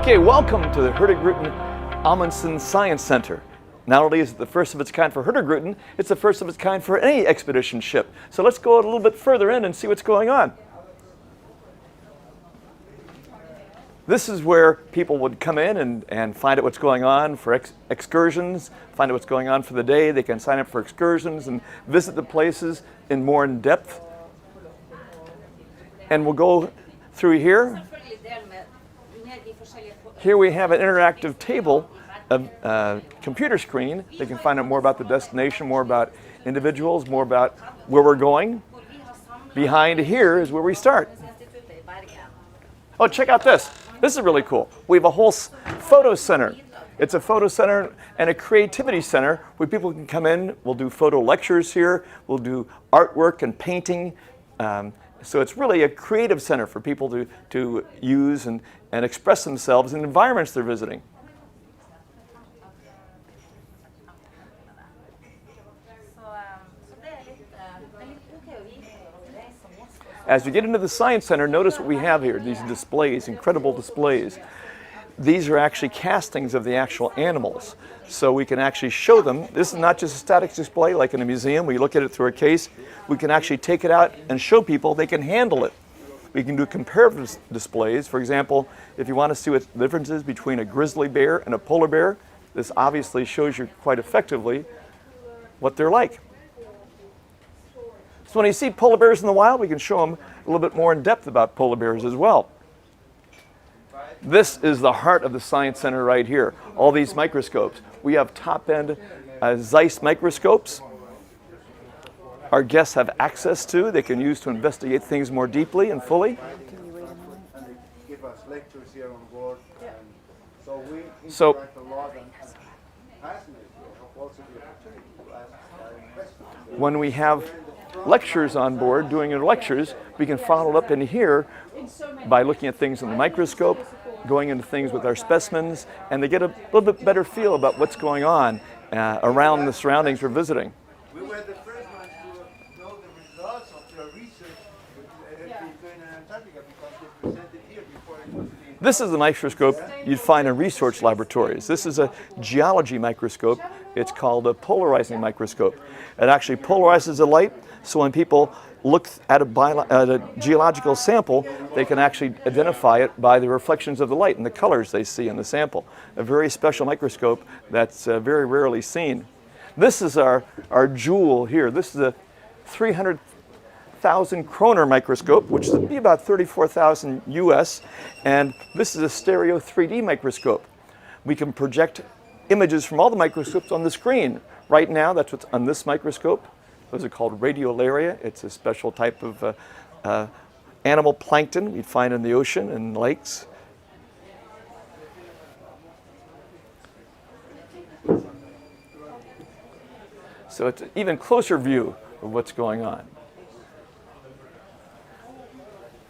Okay, welcome to the Hurtigruten Amundsen Science Center. Not only is it the first of its kind for Hurtigruten, it's the first of its kind for any expedition ship. So let's go a little bit further in and see what's going on. This is where people would come in and find out what's going on for excursions, find out what's going on for the day. They can sign up for excursions and visit the places more in depth. And we'll go through here. Here we have an interactive table, a computer screen. They can find out more about the destination, more about individuals, more about where we're going. Behind here is where we start. Oh, check out this. This is really cool. We have a whole photo center. It's a photo center and a creativity center where people can come in. We'll do photo lectures here. We'll do artwork and painting. So it's really a creative center for people to use and express themselves in environments they're visiting. As we get into the Science Center, notice what we have here, these displays, incredible displays. These are actually castings of the actual animals, so we can actually show them. This is not just a static display like in a museum. We look at it through a case. We can actually take it out and show people they can handle it. We can do comparative displays. For example, if you want to see what the difference is between a grizzly bear and a polar bear, this obviously shows you quite effectively what they're like. So when you see polar bears in the wild, we can show them a little bit more in depth about polar bears as well. This is the heart of the Science Center right here. All these microscopes. We have top-end Zeiss microscopes. Our guests have access to. They can use to investigate things more deeply and fully. Give us lectures here on board. So we So interact a lot and fascinating. Also the opportunity to ask questions. when we have lectures on board, doing our lectures, we can follow up in here by looking at things in the microscope, going into things with our specimens, and they get a little bit better feel about what's going on around the surroundings we're visiting. We were the first ones to know the results of their research in Antarctica because they presented here before it was being... This is the microscope you'd find in research laboratories. This is a geology microscope. It's called a polarizing microscope. It actually polarizes the light, so when people look at a geological sample, they can actually identify it by the reflections of the light and the colors they see in the sample. A very special microscope that's very rarely seen. This is our jewel here. This is a 300,000 kroner microscope, which would be about 34,000 US, and this is a stereo 3D microscope. We can project images from all the microscopes on the screen. Right now, that's what's on this microscope. Those are called radiolaria. It's a special type of animal plankton we'd find in the ocean and lakes. So it's an even closer view of what's going on.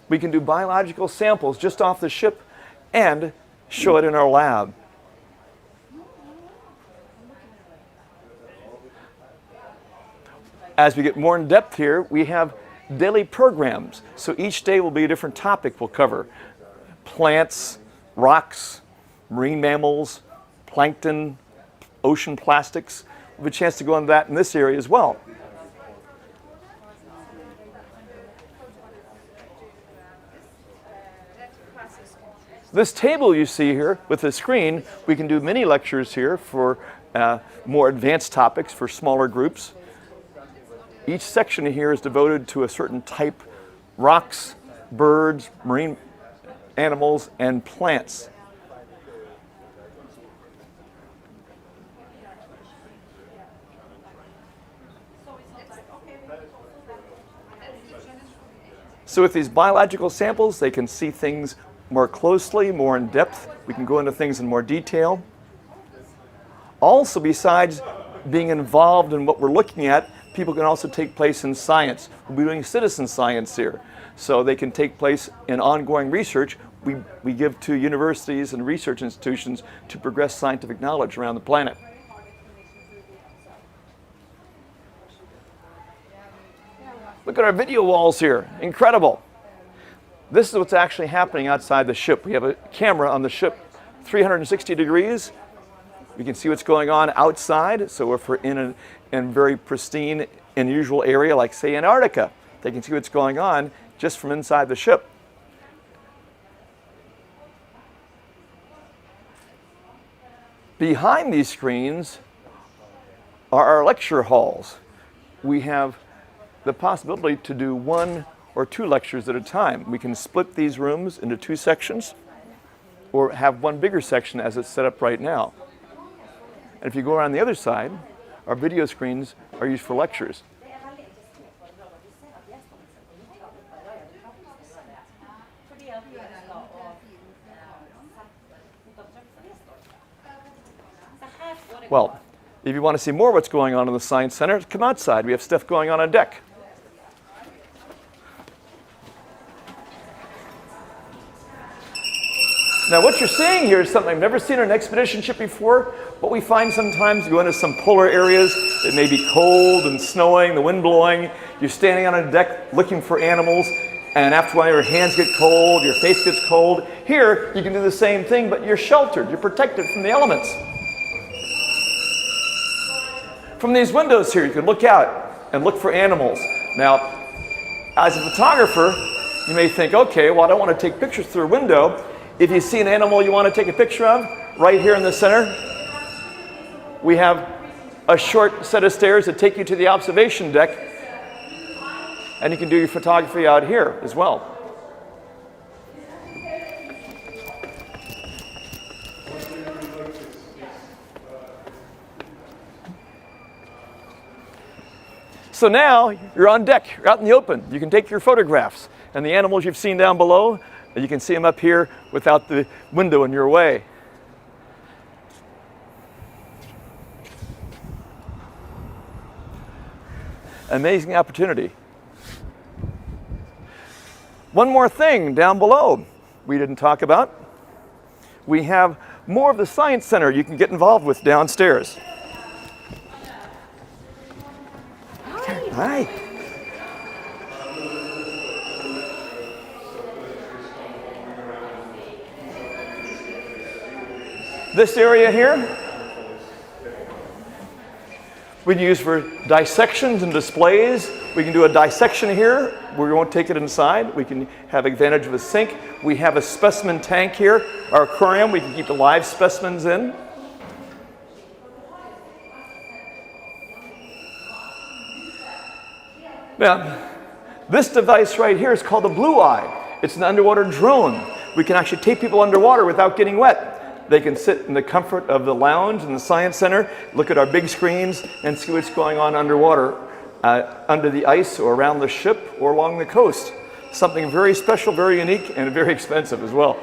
We can do biological samples just off the ship and show it in our lab. As we get more in depth here, we have daily programs. So each day will be a different topic we'll cover. Plants, rocks, marine mammals, plankton, ocean plastics. We'll have a chance to go into that in this area as well. This table you see here with the screen, we can do mini lectures here for more advanced topics for smaller groups. Each section here is devoted to a certain type: rocks, birds, marine animals, and plants. So with these biological samples, they can see things more closely, more in depth. We can go into things in more detail. Also, besides being involved in what we're looking at, people can also take place in science. We'll be doing citizen science here. So they can take place in ongoing research we give to universities and research institutions to progress scientific knowledge around the planet. Look at our video walls here. Incredible. This is what's actually happening outside the ship. We have a camera on the ship 360 degrees. We can see what's going on outside. So if we're in a very pristine, unusual area like, say, Antarctica, they can see what's going on just from inside the ship. Behind these screens are our lecture halls. We have the possibility to do 1 or 2 lectures at a time. We can split these rooms into 2 sections or have one bigger section as it's set up right now. And if you go around the other side, our video screens are used for lectures. Well, if you want to see more of what's going on in the Science Center, come outside. We have stuff going on deck. Now what you're seeing here is something I've never seen on an expedition ship before. What we find sometimes, you go into some polar areas, it may be cold and snowing, the wind blowing, you're standing on a deck looking for animals, and after a while your hands get cold, your face gets cold. Here, you can do the same thing, but you're sheltered, you're protected from the elements. From these windows here, you can look out and look for animals. Now, as a photographer, you may think, okay, well, I don't want to take pictures through a window. If you see an animal you want to take a picture of, right here in the center, we have a short set of stairs that take you to the observation deck, and you can do your photography out here as well. So now you're on deck, you're out in the open. You can take your photographs, and the animals you've seen down below, you can see them up here without the window in your way. Amazing opportunity. One more thing down below we didn't talk about. We have more of the Science Center you can get involved with downstairs. Hi. This area here, we can use for dissections and displays. We can do a dissection here. We won't take it inside. We can have advantage of a sink. We have a specimen tank here, our aquarium. We can keep the live specimens in. Now, this device right here is called a blue eye. It's an underwater drone. We can actually take people underwater without getting wet. They can sit in the comfort of the lounge in the Science Center, look at our big screens, and see what's going on underwater, under the ice or around the ship or along the coast. Something very special, very unique, and very expensive as well.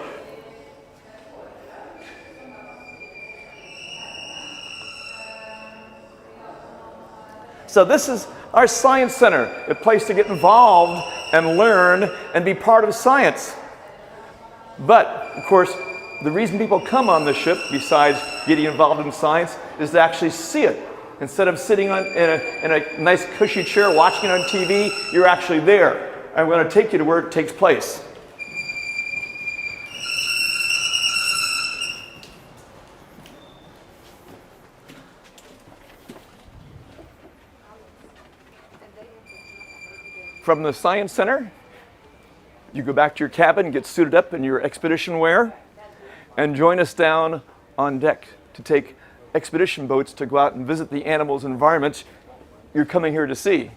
So this is our Science Center, a place to get involved and learn and be part of science. But, of course, the reason people come on the ship, besides getting involved in science, is to actually see it. Instead of sitting in a nice cushy chair watching it on TV, you're actually there. I'm going to take you to where it takes place. From the Science Center, you go back to your cabin, get suited up in your expedition wear, and join us down on deck to take expedition boats to go out and visit the animals and environments you're coming here to see.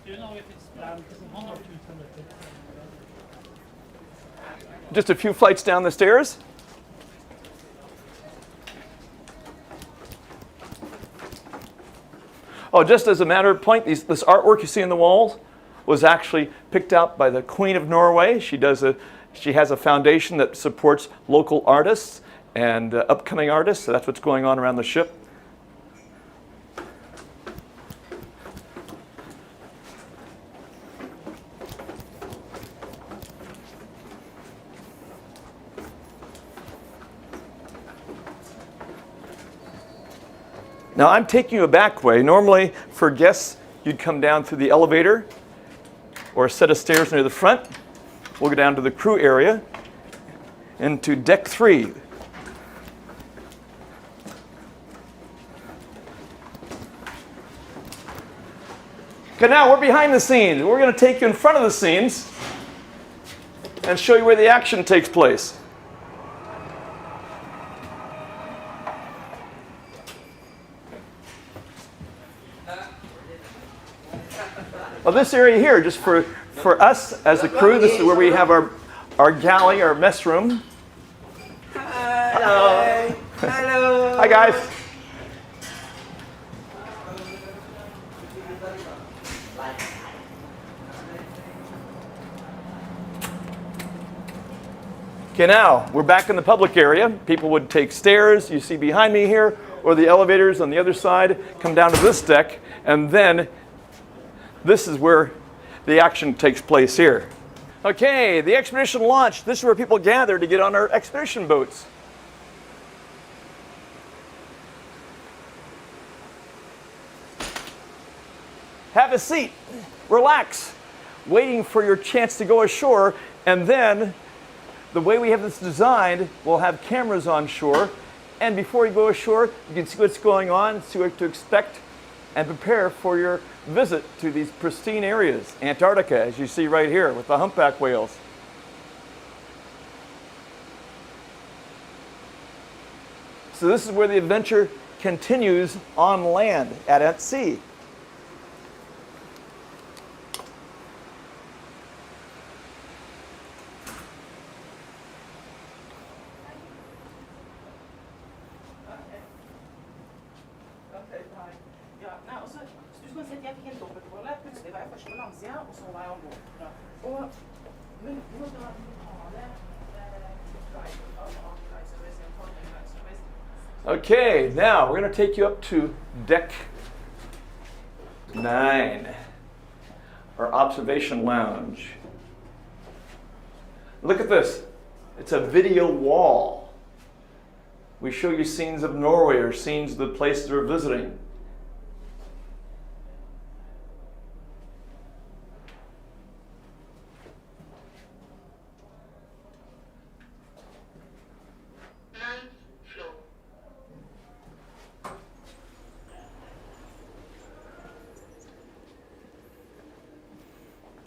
Do you know if it's planned 1 or 2 kilometers? Just a few flights down the stairs. Oh, just as a matter of point, this artwork you see on the walls was actually picked out by the Queen of Norway. She has a foundation that supports local artists and upcoming artists, so that's what's going on around the ship. Now I'm taking you a back way. Normally for guests, you'd come down through the elevator or a set of stairs near the front. We'll go down to the crew area. into deck 3. Okay, now we're behind the scenes. We're going to take you in front of the scenes and show you where the action takes place. Well, this area here, just for us as a crew, this is where we have our galley, our mess room. Hello. Hello. Hi, guys. Okay, now we're back in the public area. People would take stairs, you see behind me here, or the elevators on the other side, come down to this deck, and then this is where the action takes place here. Okay, the expedition launched. This is where people gather to get on our expedition boats. Have a seat, relax, waiting for your chance to go ashore, and then the way we have this designed, we'll have cameras on shore, and before you go ashore, you can see what's going on, see what to expect, and prepare for your visit to these pristine areas. Antarctica, as you see right here, with the humpback whales. So this is where the adventure continues on land, at sea. Okay, now we're going to take you up to deck 9, our observation lounge. Look at this. It's a video wall. We show you scenes of Norway or scenes of the places we're visiting.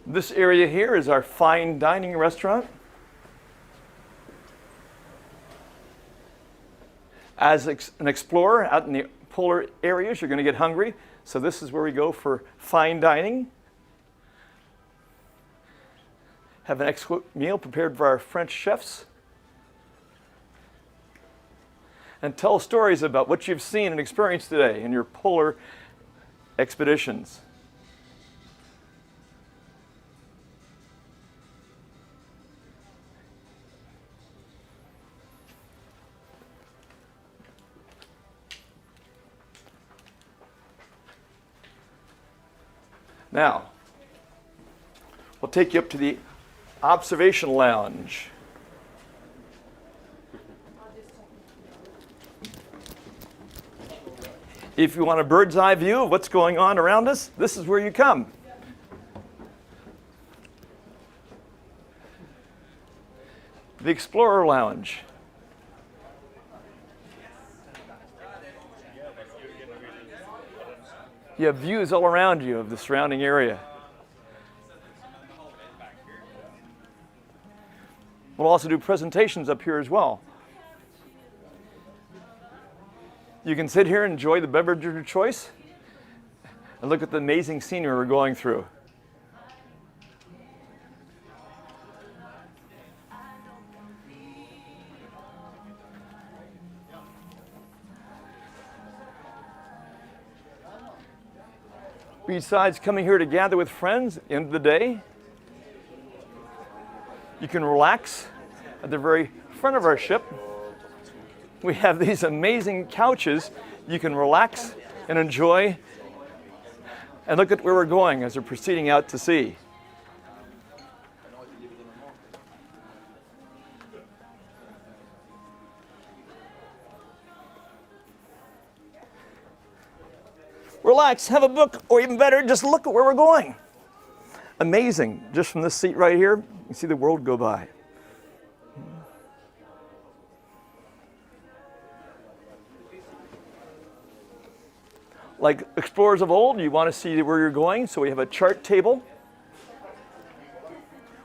This area here is our fine dining restaurant. As an explorer out in the polar areas, you're going to get hungry. So this is where we go for fine dining. Have an exquisite meal prepared by our French chefs. And tell stories about what you've seen and experienced today in your polar expeditions. Now, we'll take you up to the observation lounge. If you want a bird's eye view of what's going on around us, this is where you come. The Explorer Lounge. You have views all around you of the surrounding area. We'll also do presentations up here as well. You can sit here and enjoy the beverage of your choice and look at the amazing scenery we're going through. Besides coming here to gather with friends at the end of the day, you can relax at the very front of our ship. We have these amazing couches. You can relax and enjoy and look at where we're going as we're proceeding out to sea. Relax, have a book, or even better, just look at where we're going. Amazing. Just from this seat right here, you can see the world go by. like explorers of old, you want to see where you're going, so we have a chart table.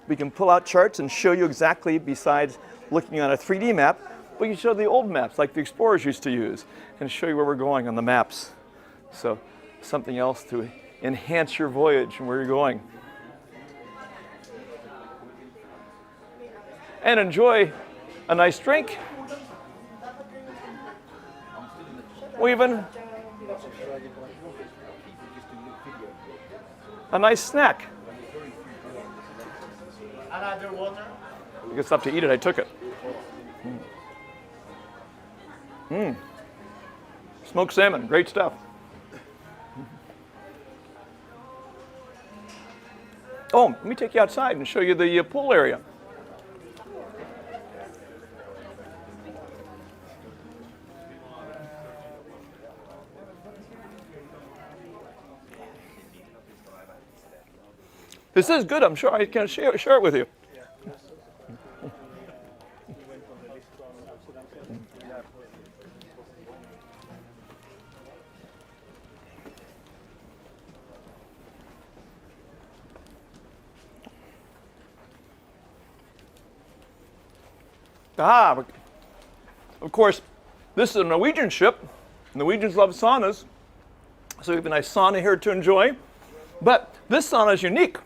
We can pull out charts and show you exactly, besides looking on a 3D map, we can show the old maps like the explorers used to use and show you where we're going on the maps. So something else to enhance your voyage and where you're going. And enjoy a nice drink. Even a nice snack. Another water. You get stuff to eat it, I took it. Smoked salmon, great stuff. Oh, let me take you outside and show you the pool area. This is good, I'm sure I can share it with you. Of course, this is a Norwegian ship. Norwegians love saunas, so we have a nice sauna here to enjoy. But this sauna is unique.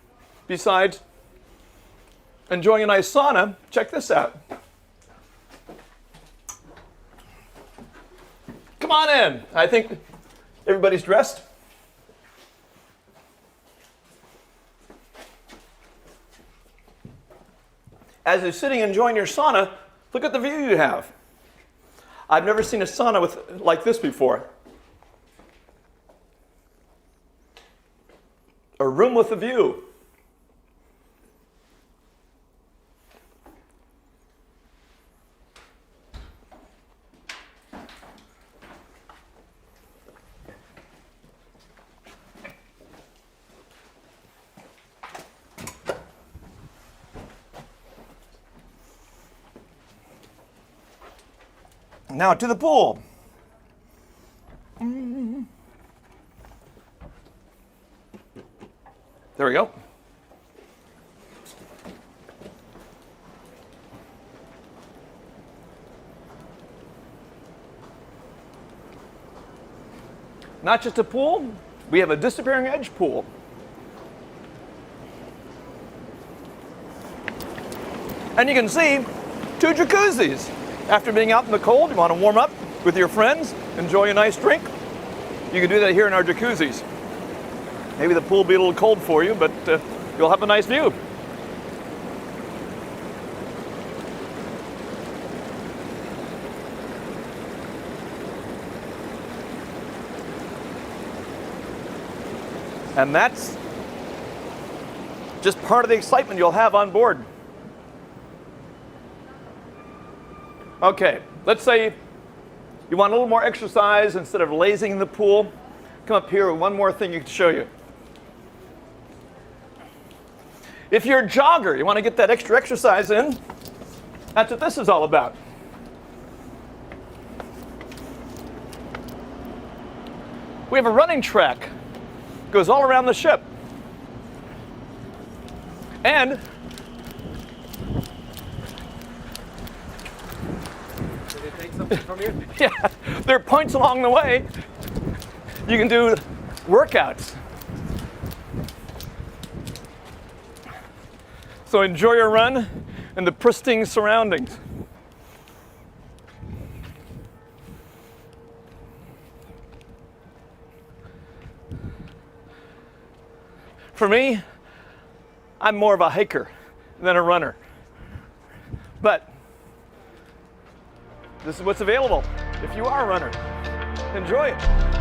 Besides enjoying a nice sauna, check this out. Come on in. I think everybody's dressed. As you're sitting enjoying your sauna, look at the view you have. I've never seen a sauna like this before. A room with a view. Now to the pool. There we go. Not just a pool, we have a disappearing edge pool. And you can see 2 jacuzzis. After being out in the cold, you want to warm up with your friends, enjoy a nice drink. You can do that here in our jacuzzis. Maybe the pool will be a little cold for you, but you'll have a nice view. And that's just part of the excitement you'll have on board. Okay, let's say you want a little more exercise instead of lazing in the pool. Come up here with one more thing to show you. If you're a jogger, you want to get that extra exercise in, that's what this is all about. We have a running track. It goes all around the ship. And From here? yeah, there are points along the way. You can do workouts. So enjoy your run and the pristine surroundings. For me, I'm more of a hiker than a runner. But this is what's available if you are a runner. Enjoy it.